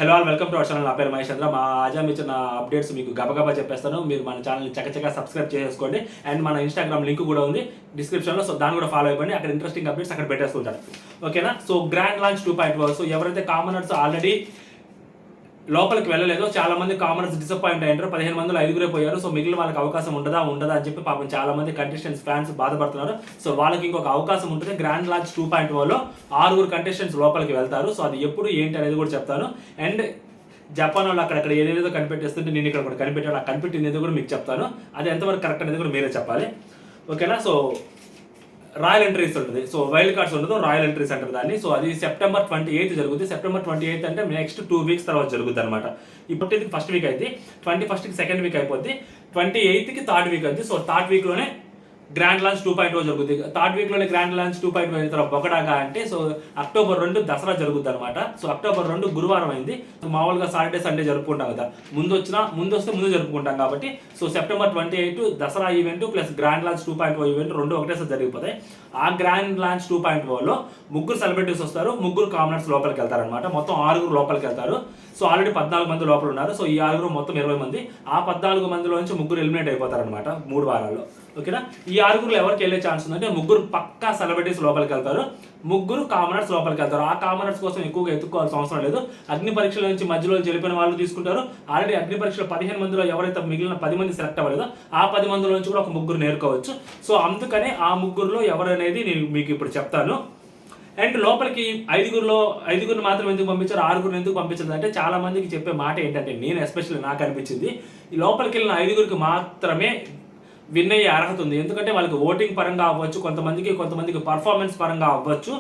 Hello all welcome to our channel. నా పేరు మహేష్ చంద్ర. మా ఆజామ్ ఇచ్చిన అప్డేట్స్ మీకు గబగబా చెప్పేస్తాను. మీరు మన ఛానల్ని చక్కచక్క సబ్స్క్రైబ్ చేసుకోండి. అండ్ మన ఇన్స్టాగ్రామ్ లింక్ కూడా ఉంది డిస్క్రిప్షన్లో. సో దాన్ని కూడా ఫాలో అయిపోండి. అక్కడ ఇంట్రెస్టింగ్ అప్డేట్స్ అక్కడ పెట్టేస్తుంటారు. ఓకేనా? So grand launch 2.0. సో ఎవరైతే కామనర్స్ ఆల్రెడీ లోపలికి వెళ్ళలేదో చాలా మంది కామనర్స్ డిసప్పాయింట్ అయ్యారు. 15 మందిలో 5 పోయారు. సో మిగిలిన వాళ్ళకి అవకాశం ఉండదా అని చెప్పి పాపం చాలా మంది కంటెస్టెంట్స్ ఫ్యాన్స్ బాధపడుతున్నారు. సో వాళ్ళకి ఇంకొక అవకాశం ఉంటుంది. గ్రాండ్ లాంచ్ 2.0లో 6 కంటెస్టెంట్స్ లోపలికి వెళ్తారు. సో అది ఎప్పుడు ఏంటి అనేది కూడా చెప్తాను. అండ్ జపాన్ వాళ్ళు అక్కడక్కడ ఏదేదో కనిపెట్టేస్తుంటే నేను ఇక్కడ కూడా కనిపెట్టాను. ఆ కనిపెట్టింది కూడా మీకు చెప్తాను. అది ఎంతవరకు కరెక్ట్ అనేది కూడా మీరే చెప్పాలి. ఓకేనా? సో రాయల్ ఎంట్రీస్ ఉంటుంది. సో వైల్డ్ కార్డ్స్ ఉండదు, రాయల్ ఎంట్రీస్ అంటారు దాన్ని. సో అది September 28 జరుగుతుంది. September 28 అంటే నెక్స్ట్ 2 వీక్స్ తర్వాత జరుగుతుంది అనమాట. ఇప్పుడు ఫస్ట్ వీక్ అయితే 21st సెకండ్ వీక్ అయిపోద్ది, 28కి థర్డ్ వీక్ అయితే. సో థర్డ్ వీక్లోనే గ్రాండ్ లాంచ్ 2.0 జరుగుతుంది. థర్డ్ వీక్లోనే గ్రాండ్ లాంచ్ 2.0 అయిన తర్వాత ఒకటాగా అంటే సో October 2 దసరా జరుగుతుంది అనమాట. సో October 2 గురువారం అయింది. మామూలుగా సాటర్డే సండే జరుపుకుంటాం కదా, ముందు వస్తే ముందు జరుపుకుంటాం కాబట్టి. So September 28 Dasara event plus grand launch 2.0 event రెండు ఒకటేసారి జరిగిపోతాయి. ఆ గ్రాండ్ లాంచ్ 2.0లో 3 సెలబ్రిటీస్ వస్తారు, 3 కామనర్స్ లోపలికి వెళ్తారనమాట. మొత్తం 6 లోపలికి వెళ్తారు. సో ఆల్రెడీ 14 మంది లోపల ఉన్నారు. సో ఈ 6 మొత్తం 20 మంది. ఆ 14 మందిలో నుంచి 3 ఎలిమినేట్ అయిపోతారనమాట 3 వారాల్లో. ఓకేనా? ఈ 6 ఎవరికి వెళ్ళే ఛాన్స్ ఉందంటే 3 పక్కా సెలబ్రిటీస్ లోపలికి వెళ్తారు, 3 కామనర్స్ లోపలికి వెళ్తారు. ఆ కామనర్స్ కోసం ఎక్కువగా ఎత్తుకోవాల్సిన అవసరం లేదు. అగ్ని పరీక్షల నుంచి మధ్యలో చెలిపిన వాళ్ళు తీసుకుంటారు. ఆల్రెడీ అగ్ని పరీక్షలో 15 మందిలో ఎవరైతే మిగిలిన 10 మంది సెలెక్ట్ అవ్వలేదో ఆ 10 మందిలో నుంచి కూడా ఒక 3 నేర్చుకోవచ్చు. సో అందుకనే ఆ 3లో ఎవరనేది నేను మీకు ఇప్పుడు చెప్తాను. అండ్ లోపలికి 5 మాత్రం ఎందుకు పంపించారు, 6 ఎందుకు పంపించారు అంటే చాలా మందికి చెప్పే మాట ఏంటంటే, నేను ఎస్పెషల్లీ నాకు అనిపించింది, ఈ లోపలికి వెళ్ళిన 5 మాత్రమే విన్ అయ్యే అర్హత ఉంది. ఎందుకంటే వాళ్ళకి ఓటింగ్ పరంగా అవ్వచ్చు, కొంతమందికి పర్ఫార్మెన్స్ పరంగా అవ్వచ్చు.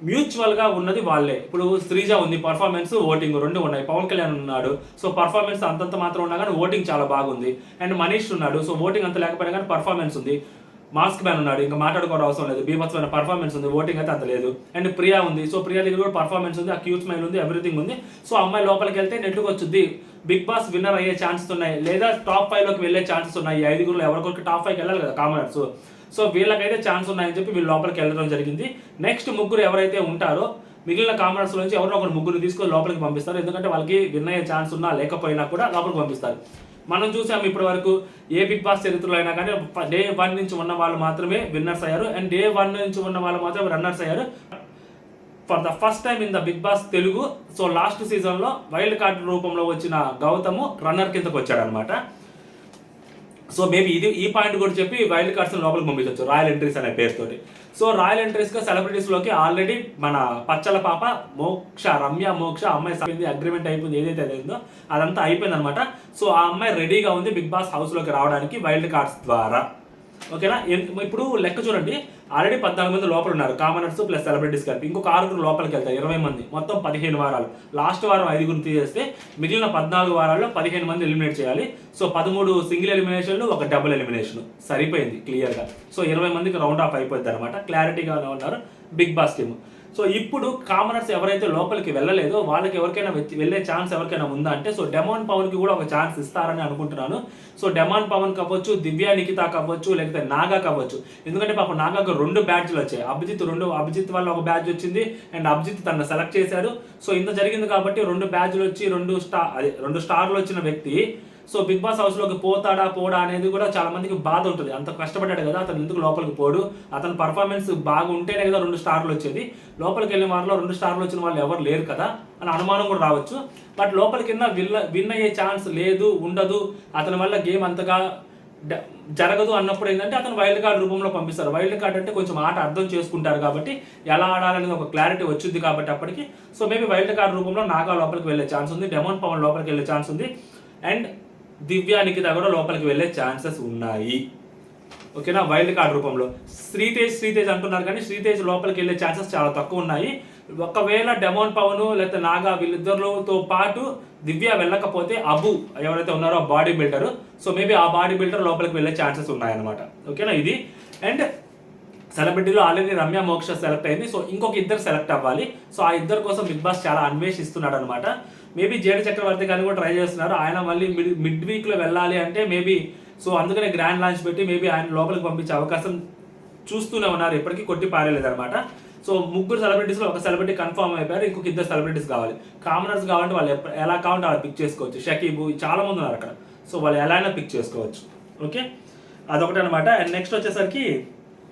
మ్యూచువల్గా ఉన్నది వాళ్ళే. ఇప్పుడు శ్రీజ ఉంది, పర్ఫార్మెన్స్ ఓటింగ్ 2 ఉన్నాయి. పవన్ కళ్యాణ్ ఉన్నాడు, సో పర్ఫార్మెన్స్ అంతంత మాత్రం ఉన్నా కానీ ఓటింగ్ చాలా బాగుంది. అండ్ మనీష్ ఉన్నాడు, సో ఓటింగ్ అంత లేకపోయినా కానీ పర్ఫార్మెన్స్ ఉంది. మాస్క్ మ్యాన్ ఉన్నాడు, ఇంకా మాట్లాడుకోవడం అవసరం లేదు, బీభత్సమైన పర్ఫార్మెన్స్ ఉంది, ఓటింగ్ అయితే అంత లేదు. అండ్ ప్రియా ఉంది, సో ప్రియా దగ్గర కూడా పర్ఫార్మెన్స్ ఉంది, ఆ క్యూట్ స్మైల్ ఉంది, ఎవ్రీథింగ్ ఉంది. సో అమ్మాయి లోపలికి వెళ్తే నెట్టుకు వచ్చుద్ది. బిగ్ బాస్ విన్నర్ అయ్యే ఛాన్సెస్ ఉన్నాయి, లేదా టాప్ 5లోకి వెళ్ళే ఛాన్సెస్ ఉన్నాయి. ఈ 5 ఎవరికొరికి టాప్ 5కి వెళ్ళాలి కదా కామనర్స్. సో వీళ్ళకైతే ఛాన్స్ ఉన్నాయని చెప్పి వీళ్ళు లోపలికి వెళ్ళడం జరిగింది. నెక్స్ట్ 3 ఎవరైతే ఉంటారో మిగిలిన కామనర్స్ నుంచి ఎవరో ఒకరు 3 తీసుకొని లోపలికి పంపిస్తారు. ఎందుకంటే వాళ్ళకి విన్ అయ్యే ఛాన్స్ ఉన్నా లేకపోయినా కూడా లోపలికి పంపిస్తారు. మనం చూసాము ఇప్పటి వరకు ఏ బిగ్ బాస్ చరిత్రలో అయినా కానీ డే 1 నుంచి ఉన్న వాళ్ళు మాత్రమే విన్నర్స్ అయ్యారు, అండ్ డే 1 నుంచి ఉన్న వాళ్ళు మాత్రమే రన్నర్స్ అయ్యారు. For the first time in the Bigg Boss Telugu. So last సీజన్లో వైల్డ్ కార్డ్ రూపంలో వచ్చిన గౌతము రన్నర్ కిందకు వచ్చాడు అనమాట. సో మేబీ ఈ పాయింట్ కూడా చెప్పి వైల్డ్ కార్డ్స్ లోపలికి పంపించవచ్చు రాయల్ ఎంట్రీస్ అనే పేరుతోటి. సో రాయల్ ఎంట్రీస్గా సెలబ్రిటీస్లోకి ఆల్రెడీ మన పచ్చల పాప రమ్య మోక్ష అమ్మాయి సాగింది, అగ్రిమెంట్ అయిపోయింది, ఏదైతే అయిందో అదంతా అయిపోయింది అనమాట. సో ఆ అమ్మాయి రెడీగా ఉంది బిగ్ బాస్ హౌస్లోకి రావడానికి వైల్డ్ కార్డ్స్ ద్వారా. ఓకేనా? ఇప్పుడు లెక్క చూడండి, ఆల్రెడీ 14 మంది లోపల ఉన్నారు కామనర్స్ ప్లస్ సెలబ్రిటీస్ కలిపి. ఇంకొక 6 లోపలికి వెళ్తారు, 20 మంది, మొత్తం 15 వారాలు. లాస్ట్ వారం 5 తీసేస్తే మిగిలిన 14 వారాల్లో 15 మంది ఎలిమినేట్ చేయాలి. సో 13 సింగిల్ ఎలిమినేషన్లు, ఒక డబుల్ ఎలిమినేషన్, సరిపోయింది క్లియర్గా. సో 20 మందికి రౌండ్ ఆఫ్ అయిపోద్ది అనమాట. క్లారిటీగానే ఉన్నారు బిగ్ బాస్ టీమ్. సో ఇప్పుడు కామనర్స్ ఎవరైతే లోపలికి వెళ్ళలేదో వాళ్ళకి ఎవరికైనా వెళ్ళే ఛాన్స్ ఎవరికైనా ఉందా అంటే, సో డెమాన్ పవన్కి కూడా ఒక ఛాన్స్ ఇస్తారని అనుకుంటున్నాను. సో డెమాన్ పవన్ కావచ్చు, దివ్యా నిఖిత కావచ్చు, లేకపోతే నాగా కావచ్చు. ఎందుకంటే పాపం నాగాకు 2 బ్యాడ్జ్లు వచ్చాయి. అభిజిత్ వల్ల ఒక బ్యాడ్జ్ వచ్చింది, అండ్ అభిజిత్ తనను సెలెక్ట్ చేశాడు. సో ఇంత జరిగింది కాబట్టి 2 బ్యాడ్జ్లు వచ్చి 2 స్టార్లు వచ్చిన వ్యక్తి సో బిగ్ బాస్ హౌస్లోకి పోడా అనేది కూడా చాలా మందికి బాధ ఉంటుంది. అంత కష్టపడ్డాడు కదా, అతను ఎందుకు లోపలికి పోడు, అతని పర్ఫార్మెన్స్ బాగుంటేనే కదా 2 స్టార్లు వచ్చేది. లోపలికి వెళ్ళిన వారిలో 2 స్టార్లు వచ్చిన వాళ్ళు ఎవరు లేరు కదా అని అనుమానం కూడా రావచ్చు. బట్ లోపలికి విన్ అయ్యే ఛాన్స్ లేదు, ఉండదు, అతని వల్ల గేమ్ అంతగా జరగదు అన్నప్పుడు ఏంటంటే అతను వైల్డ్ కార్డ్ రూపంలో పంపిస్తారు. వైల్డ్ కార్డ్ అంటే కొంచెం ఆట అర్థం చేసుకుంటారు కాబట్టి ఎలా ఆడాలనేది ఒక క్లారిటీ వచ్చింది కాబట్టి అప్పటికి. సో మేబీ వైల్డ్ కార్డ్ రూపంలో నాగా లోపలికి వెళ్ళే ఛాన్స్ ఉంది, డెమాన్ పవన్ లోపలికి వెళ్ళే ఛాన్స్ ఉంది, అండ్ దివ్యా నిఖిత కూడా లోపలికి వెళ్ళే ఛాన్సెస్ ఉన్నాయి. ఓకేనా? వైల్డ్ కార్డ్ రూపంలో శ్రీతేజ్ అంటున్నారు, కానీ శ్రీతేజ్ లోపలికి వెళ్ళే ఛాన్సెస్ చాలా తక్కువ ఉన్నాయి. ఒకవేళ డెమాన్ పవన్ లేకపోతే నాగా వీళ్ళిద్దరితో పాటు దివ్య వెళ్ళకపోతే అబు ఎవరైతే ఉన్నారో ఆ బాడీ బిల్డర్, సో మేబీ ఆ బాడీ బిల్డర్ లోపలికి వెళ్ళే ఛాన్సెస్ ఉన్నాయన్నమాట. ఓకేనా? ఇది. అండ్ సెలబ్రిటీలో ఆల్రెడీ రమ్య మోక్ష సెలెక్ట్ అయింది. సో ఇంకొక 2 సెలెక్ట్ అవ్వాలి. సో ఆ 2 కోసం బిగ్ బాస్ చాలా అన్వేషిస్తున్నాడు అనమాట. మేబీ జేడి చక్రవర్తి గారిని కూడా ట్రై చేస్తున్నారు. ఆయన మళ్ళీ మిడ్ వీక్లో వెళ్ళాలి అంటే మేబీ సో అందుకనే గ్రాండ్ లాంచ్ పెట్టి మేబీ ఆయన లోపలికి పంపించే అవకాశం చూస్తూనే ఉన్నారు, ఎప్పటికీ కొట్టి పారేలేదనమాట. సో ముగ్గురు సెలబ్రిటీస్లో ఒక సెలబ్రిటీ కన్ఫర్మ్ అయిపోయారు, ఇంకొక ఇద్దరు సెలబ్రిటీస్ కావాలి. కామనర్స్ కావాలంటే వాళ్ళు ఎలా కావాలంటే అలా పిక్ చేసుకోవచ్చు. షకీబు చాలా మంది ఉన్నారు అక్కడ, సో వాళ్ళు ఎలా అయినా పిక్ చేసుకోవచ్చు. ఓకే, అదొకటి అనమాట. అండ్ నెక్స్ట్ వచ్చేసరికి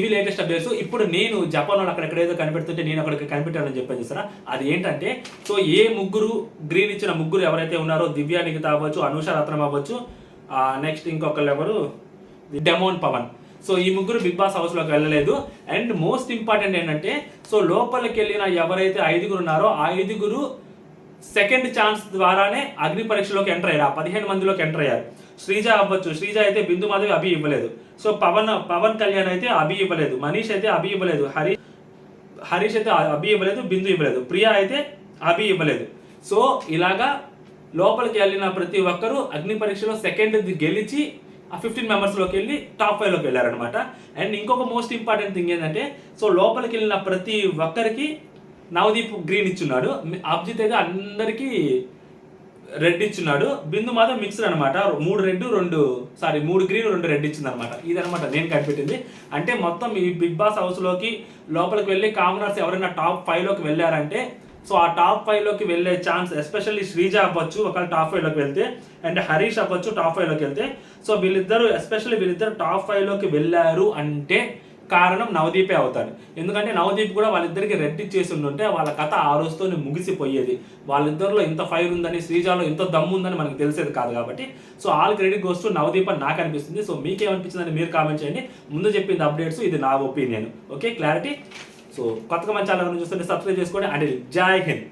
ఇవి లేటెస్ట్ అప్డేట్స్. ఇప్పుడు నేను జపాన్ వాళ్ళు అక్కడెక్కడేదో కనిపెడుతుంటే నేను అక్కడికి కనిపెట్టానని చెప్పాను చూసారా, అది ఏంటంటే సో ఏ ముగ్గురు గ్రీన్ ఇచ్చిన ముగ్గురు ఎవరైతే ఉన్నారో దివ్య నిఖిత అవ్వచ్చు, అనూష రత్నం అవ్వచ్చు, నెక్స్ట్ ఇంకొకళ్ళు ఎవరు డెమోన్ పవన్. సో ఈ ముగ్గురు బిగ్ బాస్ హౌస్లోకి వెళ్ళలేదు. అండ్ మోస్ట్ ఇంపార్టెంట్ ఏంటంటే సో లోపలికి వెళ్ళిన ఎవరైతే 5 ఉన్నారో ఆ 5 సెకండ్ ఛాన్స్ ద్వారానే అగ్ని పరీక్షలోకి ఎంటర్ అయ్యారు. ఆ 15 మందిలోకి ఎంటర్ అయ్యారు. శ్రీజ అవ్వచ్చు, శ్రీజ అయితే బిందు మాధవి అభి ఇవ్వలేదు. సో పవన్ కళ్యాణ్ అయితే అభి ఇవ్వలేదు, మనీష్ అయితే అభి ఇవ్వలేదు, హరీష్ అయితే అభి ఇవ్వలేదు, బిందు ఇవ్వలేదు, ప్రియా అయితే అభి ఇవ్వలేదు. సో ఇలాగా లోపలికి వెళ్ళిన ప్రతి ఒక్కరూ అగ్ని పరీక్షలో సెకండ్ గెలిచి ఆ 15 మెంబర్స్లోకి వెళ్ళి టాప్ 5లోకి వెళ్ళారనమాట. అండ్ ఇంకొక మోస్ట్ ఇంపార్టెంట్ థింగ్ ఏంటంటే సో లోపలికి వెళ్ళిన ప్రతి ఒక్కరికి నవదీప్ గ్రీన్ ఇచ్చున్నాడు, అభిజిత్ అయితే అందరికీ రెడ్ ఇచ్చున్నాడు, బిందు మాత్రం మిక్స్డ్ అనమాట. 3 గ్రీన్ 2 రెడ్ ఇచ్చింది అనమాట. ఇదనమాట నేను కనిపెట్టింది. అంటే మొత్తం ఈ బిగ్ బాస్ హౌస్లోకి లోపలికి వెళ్ళి కామనర్స్ ఎవరైనా టాప్ 5లోకి వెళ్ళారంటే సో ఆ టాప్ 5లోకి వెళ్ళే ఛాన్స్ ఎస్పెషల్లీ శ్రీజ అవ్వచ్చు ఒకవేళ టాప్ 5లోకి వెళ్తే, అండ్ హరీష్ అవ్వచ్చు టాప్ 5లోకి వెళ్తే. సో వీళ్ళిద్దరు టాప్ 5లోకి వెళ్ళారు అంటే కారణం నవదీపే అవుతాడు. ఎందుకంటే నవదీప్ కూడా వాళ్ళిద్దరికి రెడ్ ఇచ్చేసి ఉంటే వాళ్ళ కథ ఆ రోజుతోనే ముగిసిపోయేది. వాళ్ళిద్దరిలో ఇంత ఫైర్ ఉందని, శ్రీజాలో ఇంత దమ్ము ఉందని మనకు తెలిసేది కాదు. కాబట్టి so all credit goes to Navdeep అని నాకు అనిపిస్తుంది. సో మీకేమనిపించిందని మీరు కామెంట్ చేయండి. ముందు చెప్పింది అప్డేట్స్, ఇది నా ఒపీనియన్. Okay, clarity. సో కొత్తగా మన ఛానల్ చూస్తుంటే సబ్స్క్రైబ్ చేసుకోండి. అండ్ జై హింద్.